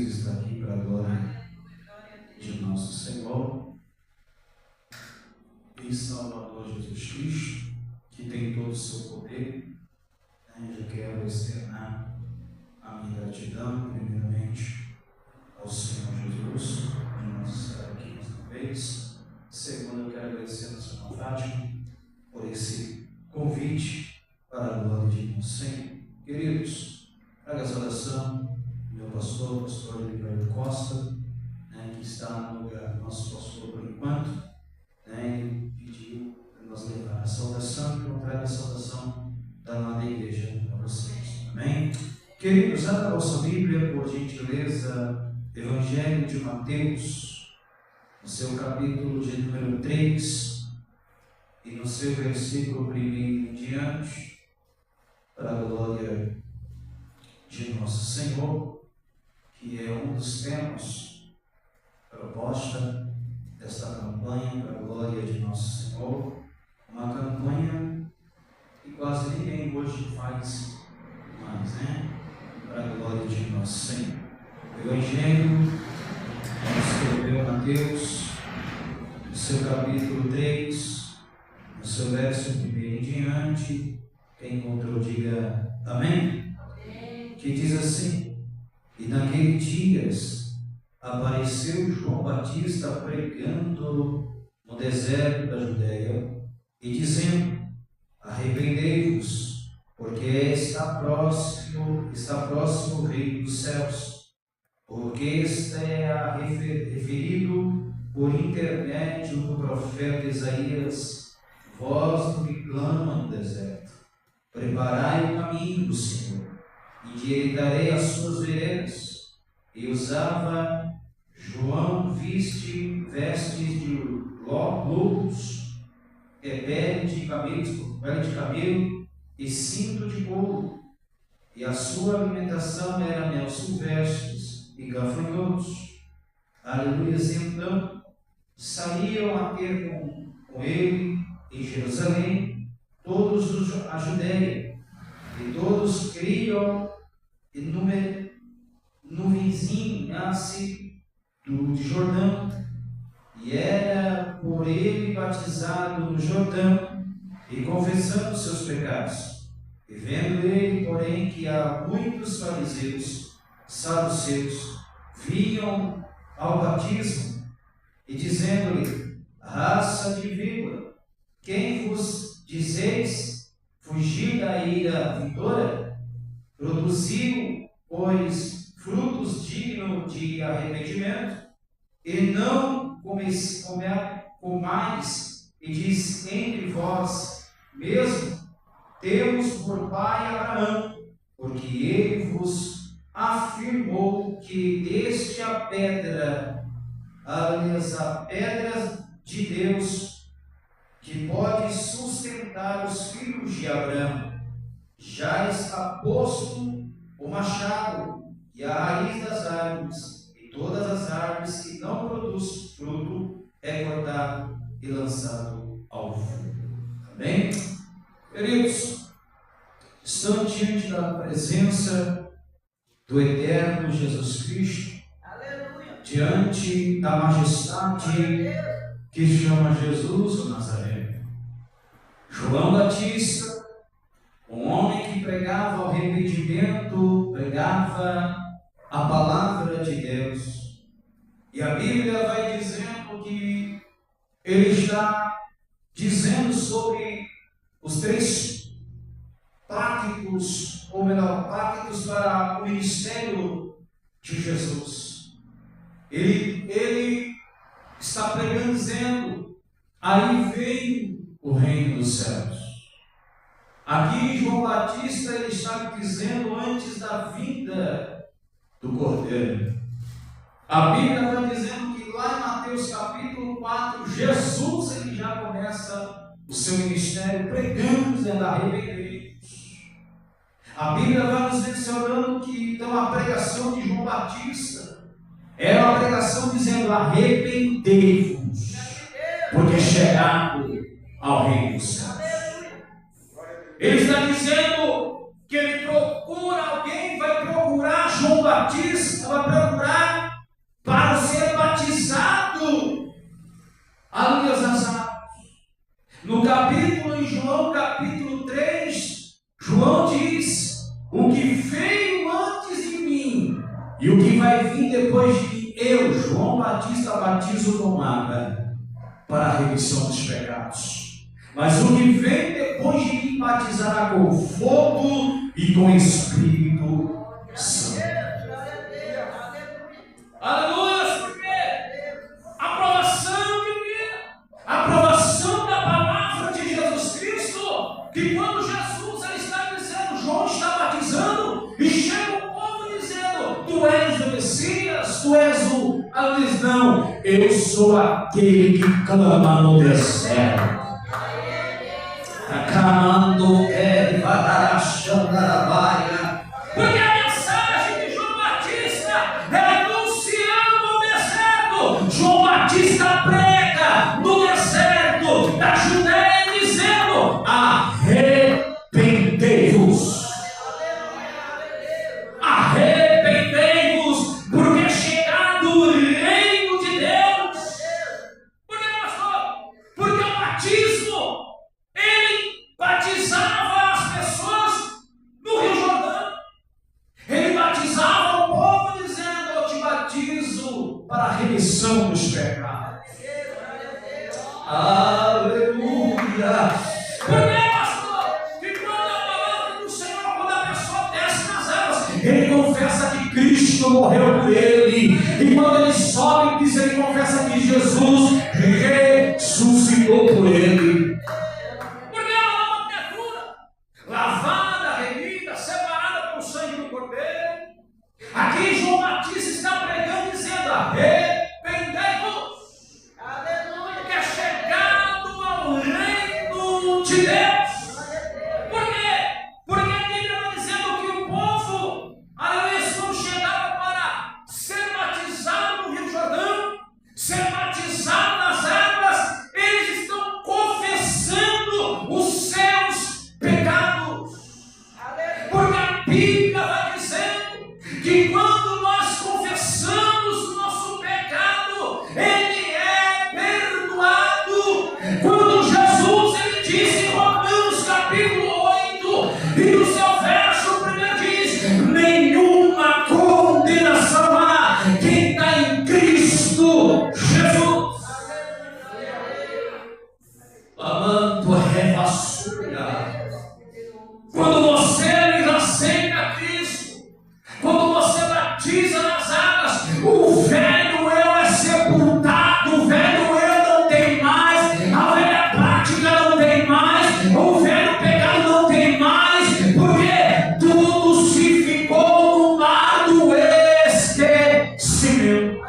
feliz de estar aqui para a glória de nosso Senhor e Salvador Jesus Cristo, que tem todo o seu poder. Eu quero externar a minha gratidão, primeiramente, ao Senhor Jesus, por nos estar aqui mais uma vez. Segundo, eu quero agradecer a Senhora Fátima por esse convite para a glória de nosso Senhor. Queridos, traga a saudação do meu pastor Heriberto Costa, que está no lugar do nosso pastor por enquanto. Ele pediu para nós levar a saudação, e eu trago a saudação da amada igreja para vocês. Amém? Queridos, abra a vossa Bíblia, por gentileza, Evangelho de Mateus, no seu capítulo de número 3, e no seu versículo 1 em diante, para a glória de nosso Senhor, que é um dos temas proposta desta campanha para a glória de nosso Senhor, uma campanha que quase ninguém hoje faz mais, para a glória de nosso Senhor. O Evangelho que escreveu Mateus, no seu capítulo 3, no seu verso 1 em diante, quem encontrou diga amém? Que diz assim: e naqueles dias apareceu João Batista pregando no deserto da Judeia e dizendo: arrependei-vos, porque está próximo o reino dos céus. Porque este é referido por intermédio do profeta Isaías: voz do que clama no deserto, preparai o caminho do Senhor, endireitarei as suas veredas. E usava João vestes de lobos, pele de camelo e cinto de couro, e a sua alimentação era mel silvestres e gafanhotos. Aleluia. Então saíam a ter com ele em Jerusalém todos a Judeia, e todos criam no vizinhança de Jordão, e era por ele batizado no Jordão, e confessando seus pecados. E vendo ele, porém, que há muitos fariseus, saduceus, vinham ao batismo, e dizendo-lhe: raça de víbora, quem vos dizeis fugir da ira vindoura? Produziu, pois, frutos dignos de arrependimento, e não comais, e diz entre vós mesmo: temos por pai Abraão, porque ele vos afirmou que deste a pedra, a pedra de Deus, que pode sustentar os filhos de Abraão, já está posto o machado e a raiz das árvores, e todas as árvores que não produzem fruto é cortado e lançado ao fogo. Amém? Queridos, estamos diante da presença do eterno Jesus Cristo, aleluia, diante da majestade que chama Jesus o Nazareno. João Batista, um homem que pregava o arrependimento, pregava a palavra de Deus. E a Bíblia vai dizendo que ele está dizendo sobre os 3 pactos, ou melhor, pactos para o ministério de Jesus. Ele está pregando dizendo: aí vem o reino dos céus. Aqui João Batista ele está dizendo antes da vinda do Cordeiro. A Bíblia vai dizendo que lá em Mateus capítulo 4, Jesus ele já começa o seu ministério pregando, dizendo: arrependei-vos. A Bíblia vai nos mencionando que então a pregação de João Batista era uma pregação dizendo: arrependei-vos, porque chegado ao reino dos céus. Ele está dizendo que ele procura alguém, vai procurar João Batista, vai procurar E o que vai vir depois de mim, eu, João Batista, batizo com água para a remissão dos pecados. Mas o que vem depois de mim batizará com fogo e com Espírito Santo. Aleluia! Por quê? Aprovação divina, aprovação da palavra de Jesus Cristo, que quando Jesus ele está dizendo, João está batizando, e chega o povo dizendo, tu és o Messias, tu és o... Eles não, eu sou aquele que clama no deserto. Acamando ele para a porque a mensagem de João Batista é anunciando o deserto. João Batista prega no deserto da Judéia dizendo: arrependei-vos, arrependei-vos, porque é chegado o reino de Deus. Por que, pastor? Porque o batismo, ele batizava as pessoas no Rio Jordão. Ele batizava o povo dizendo: eu te batizo para a remissão dos pecados. Aleluia! Por que, pastor? Que quando a palavra do Senhor, quando a pessoa desce nas águas, ele confessa que Cristo morreu por ele. E quando ele sobe, diz, ele confessa que Jesus ressuscitou por ele. Porque é uma nova criatura, lavada, remida, separada pelo sangue do Cordeiro. Aqui João Batista está pregando dizendo: arrependei-vos, que é chegado ao reino de Deus. Por quê? Porque a Bíblia vai dizendo que o povo, aleluia, quando chegava para ser batizado no Rio Jordão, ser batizado nas águas, eles estão confessando os seus pecados. Porque a Bíblia vai dizendo que quando nós confessamos o nosso pecado, ele é perdoado. Quando Jesus ele disse em Romanos capítulo 8, e no seu verso primeiro diz: nenhuma condenação há quem está em Cristo Jesus. Amando a revassura. Quando você aceita Cristo, quando você batiza nas águas, o velho eu é sepultado, o velho eu não tem mais, a velha prática não tem mais, o velho pecado não tem mais, porque tudo se ficou no mar do esquecimento.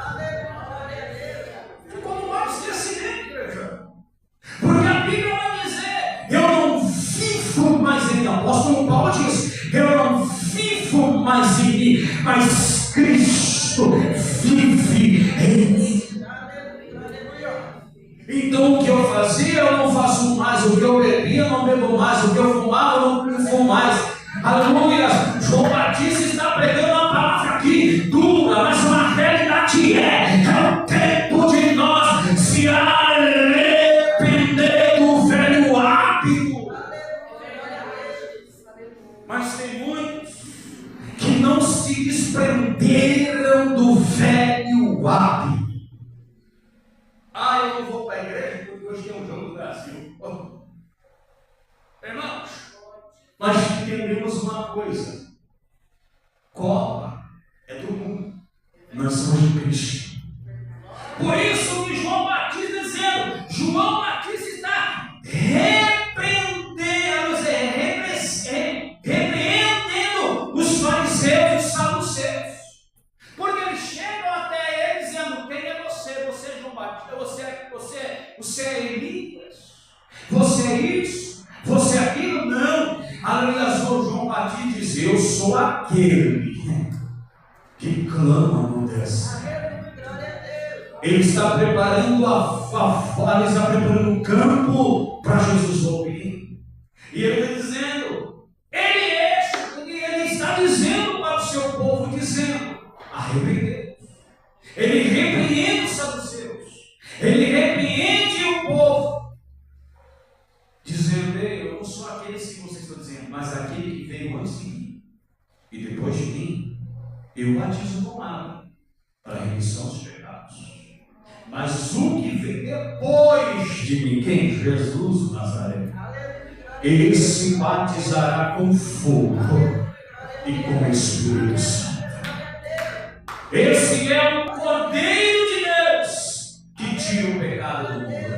Ficou no mar do esquecimento, igreja. Porque a Bíblia vai dizer: eu não vivo mais em mim. O apóstolo Paulo diz: eu não vivo mais em mim, mas Cristo vive em mim. Então o que eu fazia, eu não faço mais. O que eu bebia, eu não bebo mais. O que eu fumava, eu não fumo mais. Aleluia! João Batista está pregando uma palavra aqui dura, mas uma realidade é o tempo de nós se arrepender do velho hábito. Mas tem muitos que não se desprenderam do velho hábito. Eu não vou para a igreja porque hoje tem um jogo do Brasil. Irmãos, nós entendemos uma coisa: Copa é do mundo, nós somos de Cristo. Por isso que João Batista dizendo, João Batista está repreendendo os fariseus e os saduceus. Porque eles chegam até ele dizendo: quem é você? Você é João Batista, você é Elias, você é isso, você é aquilo? Não. Aleluia, João Batista diz: eu sou aquele que clama no deserto. Ele está preparando ele está preparando um campo para Jesus ouvir. E ele está dizendo, ele está dizendo para o seu povo, dizendo: arrependei. Ele repreende os saduceus, ele repreende o povo, dizendo: eu não sou aquele que vocês estão dizendo, mas aquele que veio antes de mim e depois de mim, e o batismo com água para a remissão dos pecados. Mas o que vem depois de mim, quem? Jesus Nazareno, ele se batizará com fogo e com Espírito Santo. Esse é o Cordeiro de Deus que tira o pecado do mundo.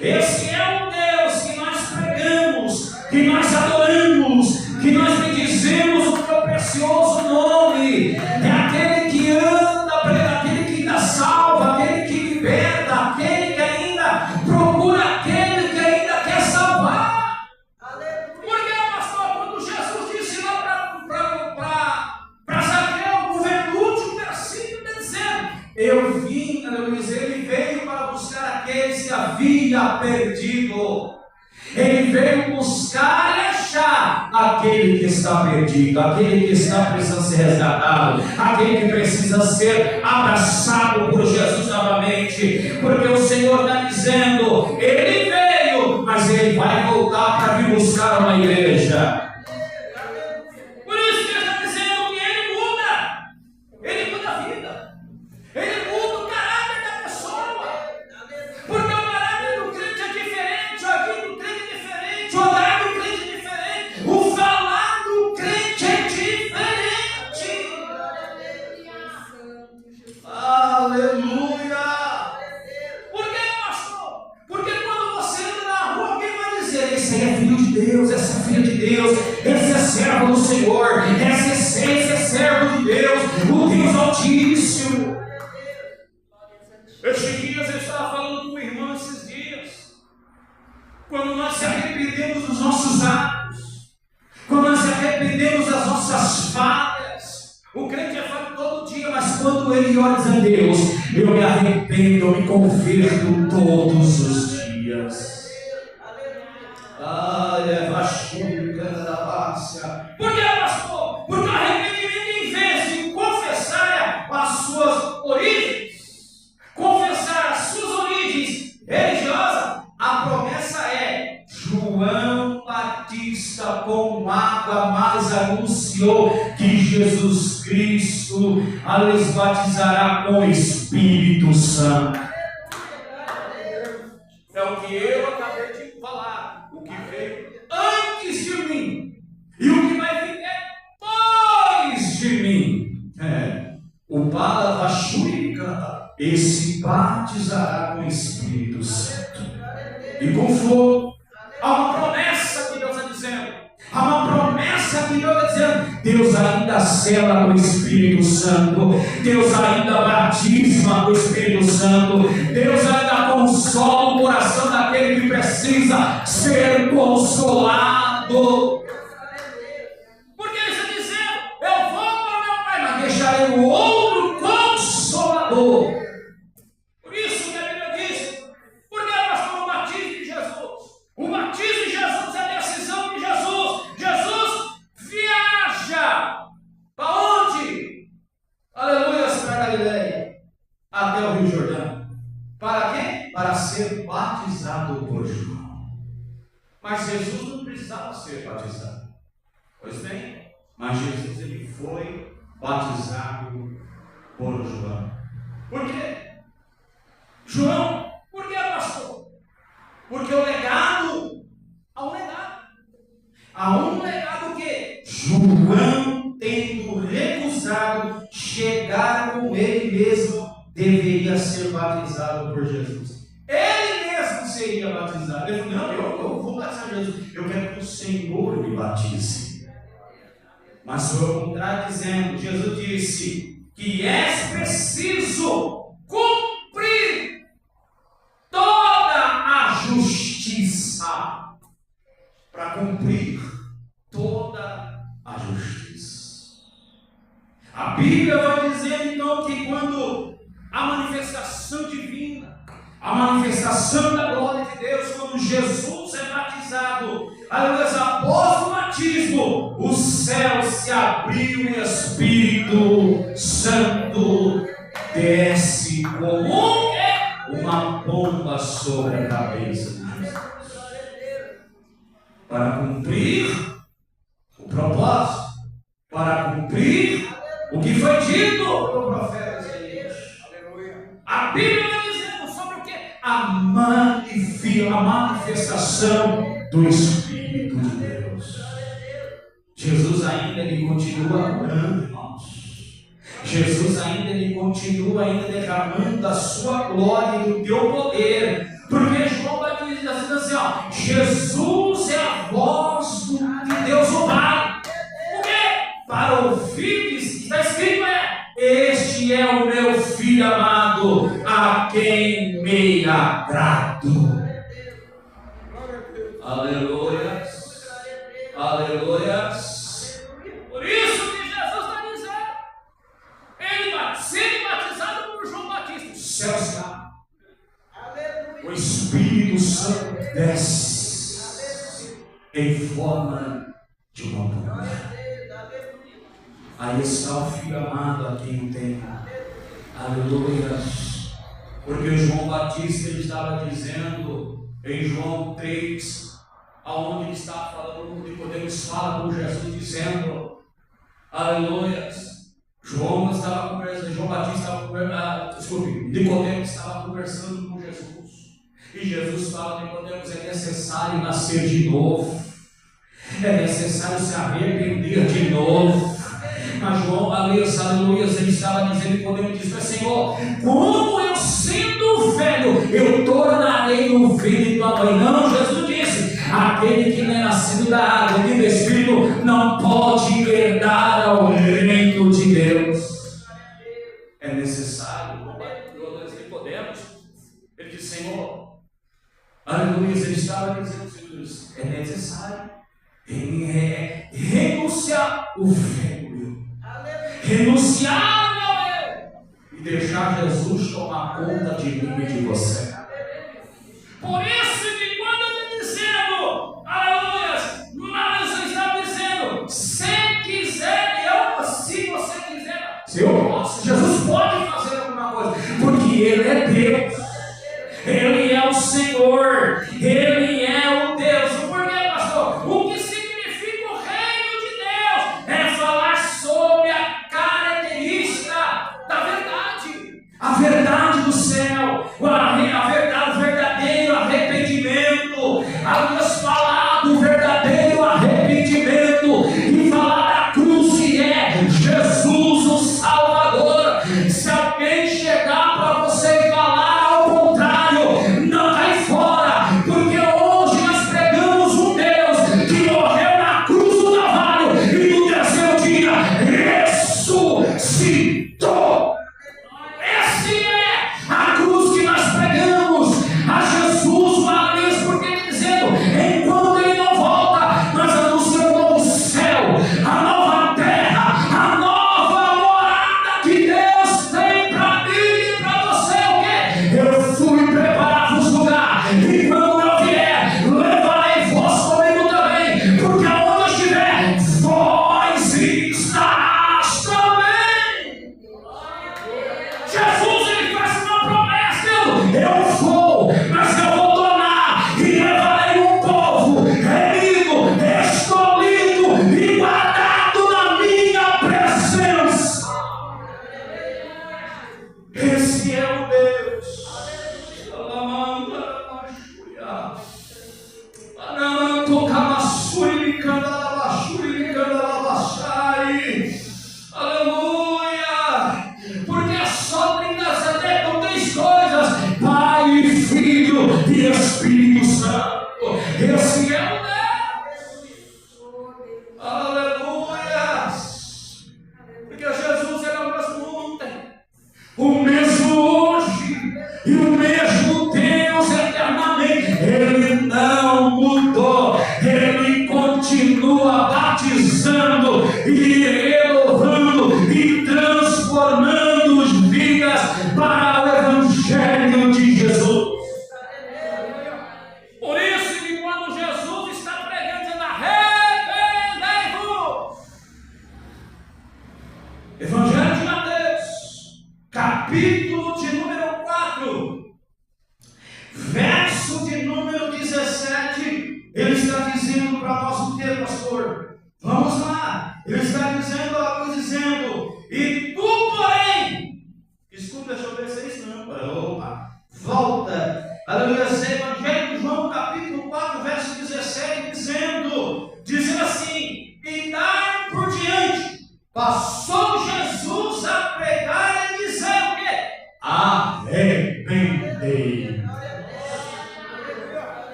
Esse é o Deus que nós pregamos, que nós adoramos, que nós bendizemos o teu precioso nome. É aquele que anda, aquele que ainda salva, aquele que liberta, aquele que ainda procura aquele que ainda quer salvar. Porque, pastor, quando Jesus disse lá para Zaqueu, no último versículo, dizendo: eu vim, ele veio para buscar aqueles que havia perdido. Ele veio buscar e achar aquele que está perdido, aquele que está precisando ser resgatado, aquele que precisa ser abraçado por Jesus novamente, porque o Senhor está dizendo: ele veio, mas ele vai voltar para vir buscar uma igreja. Por isso que ele está dizendo que ele muda a vida, ele muda o caráter da pessoa, porque o caráter do crente é diferente, o agir do crente é diferente, o olhar do crente é diferente, o falar do crente é diferente. Aleluia! Por que, pastor? Porque quando você anda na rua, alguém vai dizer: esse aí é filho de Deus, essa é filha de Deus, esse é servo do Senhor, esse é servo de Deus, o Deus Altíssimo. Esses dias eu estava falando com uma irmã, esses dias, quando nós se arrependemos dos nossos atos, quando nós se arrependemos das nossas falhas, o crente é falho todo dia, mas quando ele ora a Deus, eu me arrependo, eu me converto todos os dias. Por que, pastor? Porque o arrependimento, em vez de confessar as suas origens, confessar as suas origens religiosas, a promessa é: João Batista com água, mas anunciou que Jesus Cristo lhes batizará com o Espírito Santo. É o que eu acabei de falar, o que veio antes de mim e o que vai vir depois de mim. O Balavachuricanta, esse batizará com o Espírito Santo e com fogo. Há uma promessa que Deus está dizendo. Há uma promessa que Deus está dizendo. Deus ainda sela com o Espírito Santo. Deus ainda batisma com o Espírito Santo. Deus ainda consola o coração daquele que precisa ser consolado. Porque ele está dizendo: eu vou para o meu Pai, mas deixarei o outro Consolador. Por isso que a Bíblia diz: por que, pastor, o batismo de Jesus? O batismo de Jesus é a decisão de Jesus. Jesus viaja para onde? Aleluia, para Galileia, até o Rio Jordão. Para quê? Para ser batizado por João. Mas Jesus não precisava ser batizado. Pois bem, mas Jesus ele foi batizado por João. Por quê? João, por que, pastor? Porque o legado, há um legado. Há um legado que João, tendo recusado chegar com ele mesmo, deveria ser batizado por Jesus. Ele mesmo seria batizado. Ele falou: não, eu vou batizar Jesus. Eu quero que o Senhor me batize. Mas foi o contrário, dizendo: Jesus disse que é preciso cumprir toda a justiça. Para cumprir toda a justiça. A Bíblia vai dizer então que quando a manifestação divina, a manifestação da glória de Deus, quando Jesus é batizado, após o batismo, o céu se abriu e o Espírito Santo desce como uma pomba sobre a cabeça de Jesus, para cumprir o propósito, para cumprir o que foi dito pelo profeta Isaías. A Bíblia vai dizendo sobre o que? A manifestação do Espírito de Deus. Jesus ainda ele continua orando, irmãos. Jesus ainda ele continua derramando a sua glória e o teu poder. Porque João Batista diz assim, ó, Jesus é a voz de Deus o Pai. Por quê? Para ouvir, está escrito este é o meu filho amado, a quem me agrado. Aleluia. Aleluia. Por isso que Jesus está dizendo, ele vai ser batizado por João Batista. O céu se abre. O Espírito Santo desce em forma de uma pomba. Aí está o Filho amado a quem tem. Aleluia. Porque João Batista ele estava dizendo em João 3, aonde ele estava falando, Nicodemos fala com Jesus dizendo, aleluia. João Batista estava conversando, Nicodemos estava conversando com Jesus. E Jesus fala, Nicodemos, é necessário nascer de novo. É necessário se arrepender de novo. Mas João, aleluia, ele estava dizendo, Nicodemos disse, Senhor, como eu sendo velho, eu tornarei no filho de tua mãe? Não, Jesus disse, aquele que não é nascido da água e do Espírito não pode herdar ao reino de Deus. É necessário, Nicodemos, ele disse, Senhor, aleluia, ele estava dizendo, é necessário renunciar o velho, renunciar ao meu eu e deixar Jesus tomar conta de mim e de você. Por isso que quando ele está dizendo, aleluia, mas está dizendo, se quiser, se você quiser, se eu posso, Jesus pode fazer alguma coisa, porque Ele é Deus, Ele é o Senhor, Ele é o Deus. Por quê, pastor? O que significa o reino de Deus é falar sobre a característica da verdade, a verdade do céu, a verdade, o verdadeiro arrependimento, a Deus falar do verdadeiro arrependimento e falar da cruz que é Jesus o Salvador. Se alguém chegar para você e falar ao contrário, não cai fora, porque hoje nós pregamos um Deus que morreu na cruz do Calvário e no terceiro dia ressuscitou. Essa é a cruz que nós pregamos, a Jesus uma vez, porque ele dizendo, enquanto ele não volta, nós anunciamos o novo céu, a nova terra, a nova morada que Deus tem para mim e para você. O quê? Eu fui preparar-vos lugar, e quando eu vier, levarei vós comigo também, porque aonde eu estiver, vós estarás também. Jesus ele faz uma promessa, eu vou, mas eu vou tornar e levarei um povo remido, escolhido e guardado na minha presença. Esse é o Deus. Aleluia! Porque a só Trindade com três coisas: Pai, Filho e Espírito Santo. Esse é o Deus. Aleluia! Porque Jesus ele é o mesmo ontem, o mesmo hoje e o mesmo Deus eternamente. Ele não mudou, ele continua batizando e renovando e transformando vidas para o Evangelho de Jesus. Por isso que quando Jesus está pregando, dizendo arrependei-vos, Evangelho de Mateus, capítulo de número 4, verso de número 17, ele está dizendo para nós o que, pastor? Vamos lá, ele está dizendo, e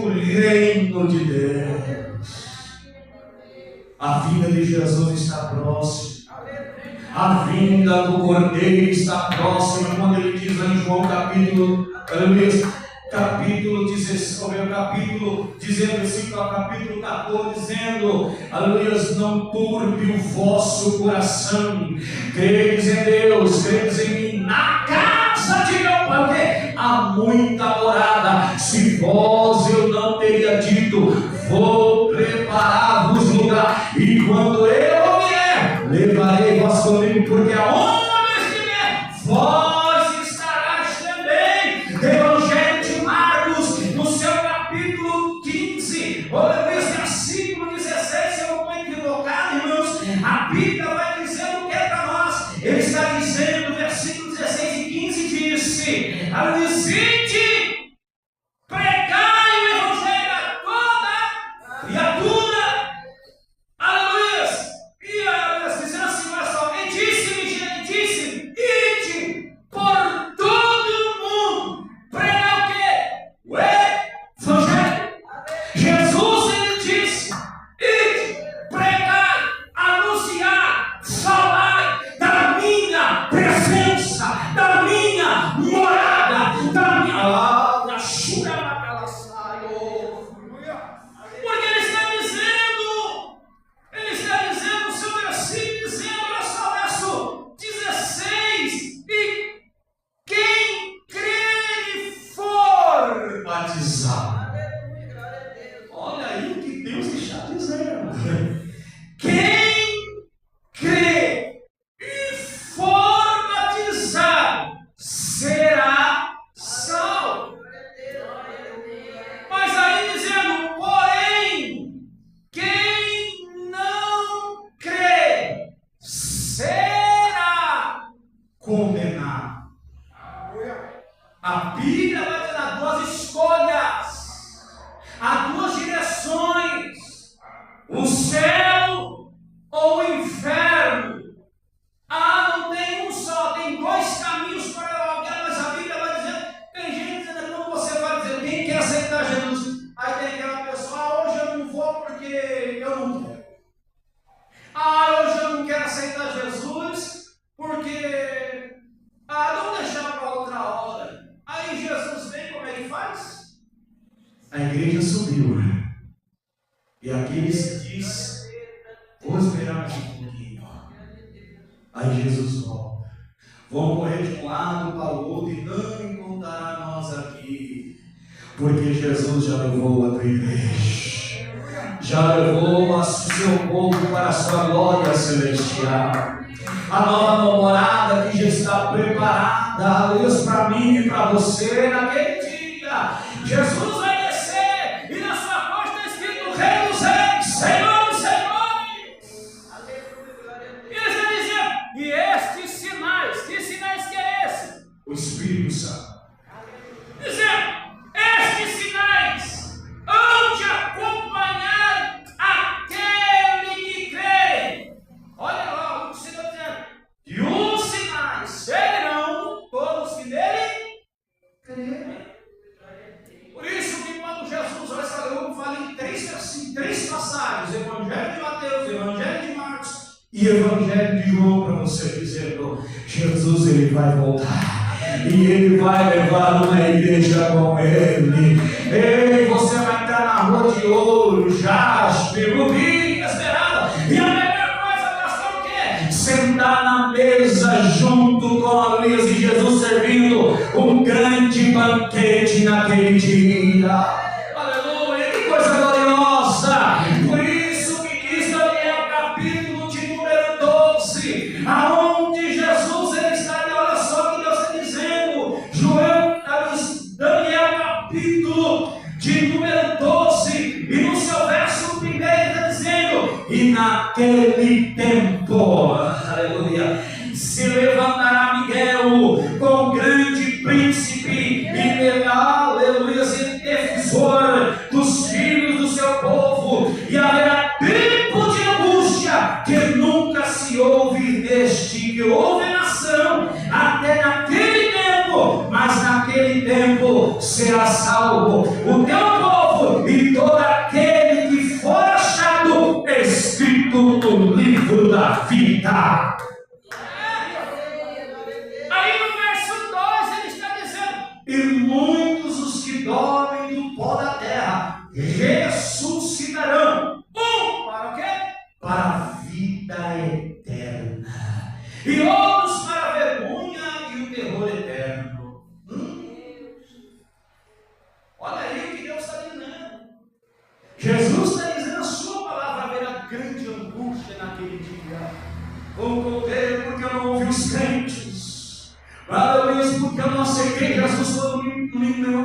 o reino de Deus. A vinda de Jesus está próxima. A vinda do Cordeiro está próxima. Quando ele diz em João capítulo 16, versículo capítulo 14, dizendo, aleluia, não turbe o vosso coração, credes em Deus, credes em mim. Na casa de meu pai, porque há muita morada. Se vós eu não teria dito, vou preparar-vos lugar, e quando eu vier, levarei vós comigo, porque aonde estiver, vós estarás também. Evangelho de Marcos, no seu capítulo 15, versículo 16, se eu não estou equivocado, irmãos, a Bíblia vai dizendo o que é para nós. Ele está dizendo, versículo 16 e 15, disse, visite, pregai o Evangelho a toda criatura, aleluia, e dizendo assim, olha só, e disse-me, ide por todo o mundo, pregai o quê? O Evangelho. Jesus, ele disse, ide, pregai, anunciar, falar da minha presença, da minha morada, da minha obra, porque ele está dizendo, o seu versículo dizendo, olha só, verso 16, e quem crer e for batizado. Olha aí o que Deus está dizendo. Quem crê e for batizado será salvo. Mas aí dizendo, porém, quem não crê será condenado. A Bíblia vai dizer, há duas escolhas, há duas direções, o céu ou o inferno. Não tem um só, tem dois caminhos para alguém, mas a Bíblia vai dizer, tem gente dizendo, quando você vai dizer, quem quer aceitar Jesus? Aí tem aquela pessoa, hoje eu não vou porque eu não quero. Hoje eu não quero aceitar Jesus porque, não deixar para outra hora. Aí Jesus vem, como é que faz? A igreja subiu. E aqueles que diz, vou esperar mais um pouquinho. Aí Jesus volta. Vão correr de um lado para o outro e não encontrará nós aqui. Porque Jesus já levou a tua igreja. Já levou o seu povo para a sua glória celestial. A nova morada que já está preparada, aleluia, para mim e para você naquele dia. Jesus vai descer e na sua costa está escrito Rei dos Reis, Senhor dos Senhores. E ele está dizendo, e estes sinais, que sinais que é esse? O Espírito Santo. Dizendo, estes sinais hão de acompanhar aquele que crê. Olha lá o que o Senhor dizendo. E os sinais serão todos que nele crerem. Por isso que quando Jesus, olha só, eu falei em três passagens, Evangelho de Mateus, Evangelho de Marcos e Evangelho de João, para você dizendo, Jesus ele vai voltar. E ele vai levar uma igreja com ele. Ei, você vai estar na rua de ouro, jaspe, rubi, esmeralda. E a melhor coisa, pastor, o quê? Sentar na mesa junto com a Luísa e Jesus servindo um grande banquete naquele dia. Aleluia, que coisa gloriosa. Por isso que diz Daniel, capítulo de número 12, aonde Jesus ele está. Olha só o que Deus está dizendo. Daniel, capítulo de número 12, e no seu verso 1 está dizendo, e naquele tempo, aleluia, se levantará Miguel com grande príncipe e aleluia, e defensor dos filhos do seu povo, e haverá tempo de angústia que nunca se ouve desde que houve nação até naquele tempo, mas naquele tempo será salvo o teu povo da vida. Aí no verso 2 ele está dizendo: E muitos os que dormem do pó da terra ressuscitarão. para o quê? Para a vida eterna. E outros para a vergonha e o terror eterno. Olha aí o que Deus está dizendo. Jesus está dizendo a sua palavra: haverá grande angústia naquele dia. Vou correr porque eu não ouvi os crentes. Aleluia, porque eu não aceitei Jesus. Quando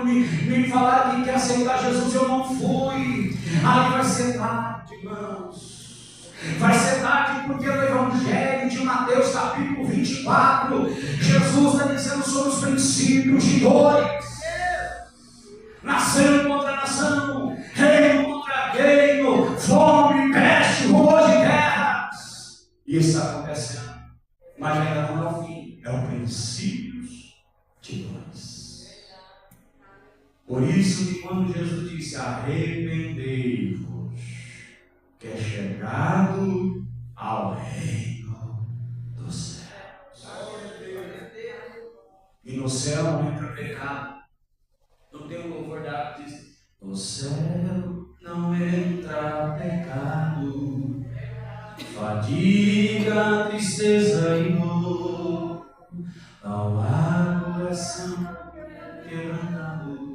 me falaram que quer aceitar Jesus, eu não fui. Aí vai ser tarde, irmãos. Vai ser tarde porque no Evangelho de Mateus capítulo 24, Jesus está dizendo sobre os princípios de dores. Nação contra nação, reino contra reino, fome, peste, rumor de guerras. Isso está acontecendo, mas ainda não é o fim, é o princípio de dores. Por isso que quando Jesus disse: arrependei-vos, que é chegado ao reino dos céus. E no céu não entra pecado. Não tem um louvor da que diz: no céu não entra pecado, fadiga, tristeza e dor, não há coração quebrantado.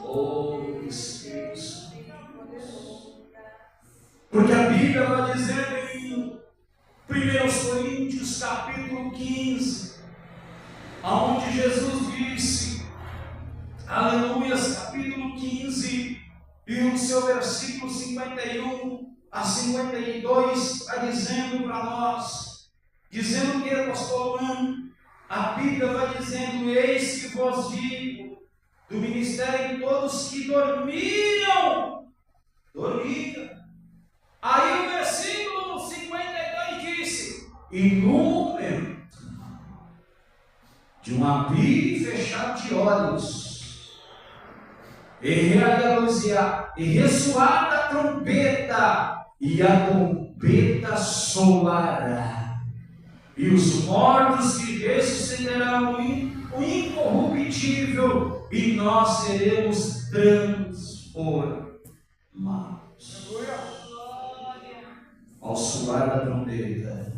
Oh, Espírito Santo. Porque a Bíblia vai dizer em 1 Coríntios capítulo 15, aonde Jesus disse, aleluia, capítulo 15, e o seu versículo 51 a 52, está dizendo para nós, dizendo que, pastor Mano, a Bíblia vai dizendo: eis que vos digo, do ministério de todos que dormiam. Aí o versículo 52 disse: e no momento de um abrir e fechar de olhos, e ressoar da trombeta, e a trombeta soará, e os mortos que ressuscitarão o incorruptível, e nós seremos transformados. Ao soar da trombeta,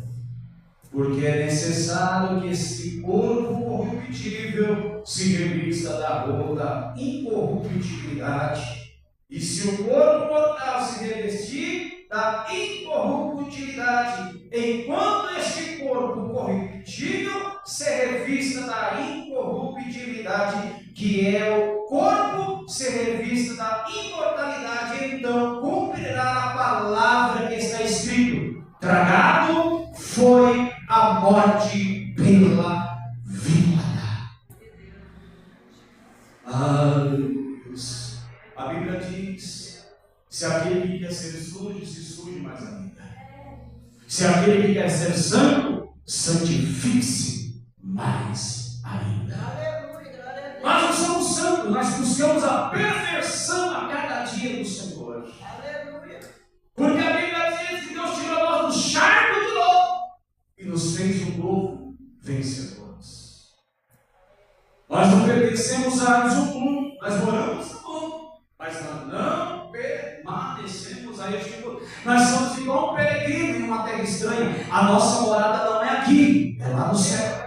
porque é necessário que este corpo corruptível se revista da roupa da incorruptibilidade, e se o corpo mortal se revestir da incorruptibilidade, enquanto este corpo corruptível se revista da incorruptibilidade, que é o corpo se revista da imortalidade, então cumprirá a palavra que está escrito: tragado foi a morte pela vida. Aleluia. A Bíblia diz: se aquele que quer ser sujo, se suje mais ainda. Se aquele que quer ser santo, santifique-se mais ainda. Nós não somos santos, nós buscamos a perfeição a cada dia do Senhor. Porque a Bíblia diz que Deus tirou nós do charco de lodo e nos fez um novo vencedores. Nós não pertencemos a um mundo, nós moramos no mundo, mas nós não permanecemos a este mundo. Nós somos igual um peregrino em uma terra estranha. A nossa morada não é aqui, é lá no céu.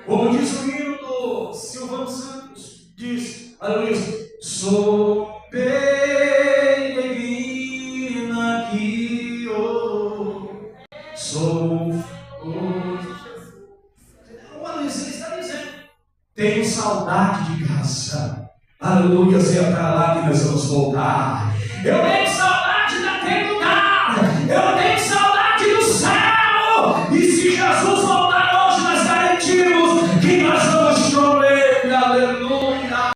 Como diz o hino do Silvano Santos, diz, aleluia, sou peregrino aqui, sou ele está dizendo: tenho saudade de casa, aleluia, seja para lá que nós vamos voltar. Eu tenho saudade daquele lugar, eu tenho saudade do céu, e se Jesus voltar hoje, nós garantimos que nós vamos chover, aleluia,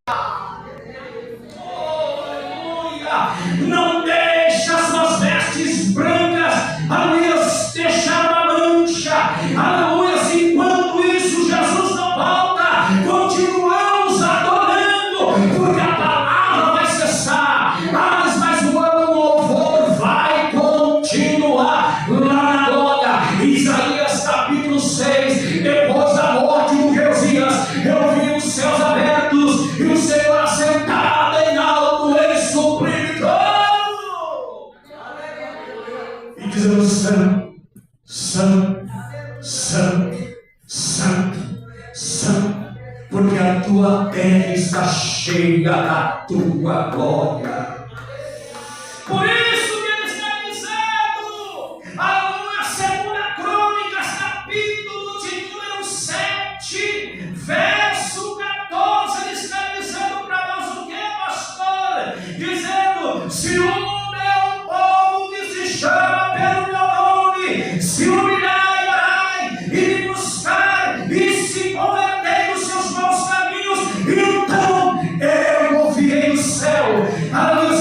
aleluia. Não deixa as suas vestes brancas, aleluia, deixar uma mancha, aleluia. Enquanto isso, Jesus não volta, continuamos adorando, porque a palavra vai cessar, mas o ano louvor vai continuar. santo, santo, santo, santo, santo, porque a tua terra está cheia da tua glória. Por isso que ele está dizendo, a segunda Crônicas, capítulo de número 7, verso 14, ele está dizendo para nós o que, pastor? Dizendo, se o meu povo que se chama pelo meu nome, se humilhar e orar, e me buscar, e se converter dos seus maus caminhos, então eu ouvirei do céu,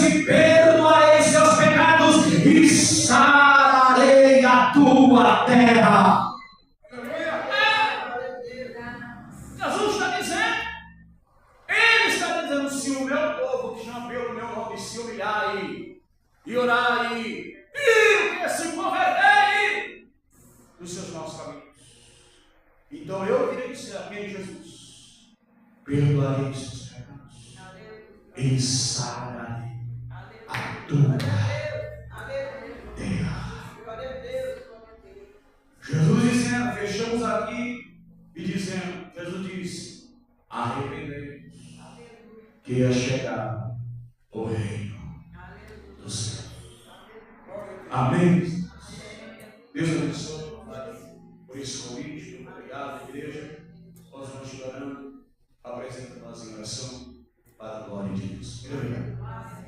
e perdoarei seus pecados, e sararei a tua terra. Jesus está dizendo, ele está dizendo, se o meu povo que chama pelo meu nome se humilhar e orar e que se converter dos seus maus caminhos, então eu virei do céu, quem? Jesus, perdoarei os seus pecados e sararei a tua terra. Jesus dizendo, fechamos aqui e dizendo, Jesus disse, arrependei-vos, que ia chegar o reino do céu. Amém? Deus abençoe por esse convite. Muito obrigado, igreja. Nós vamos te orando, apresentando nós em oração para a glória de Deus. Muito obrigado.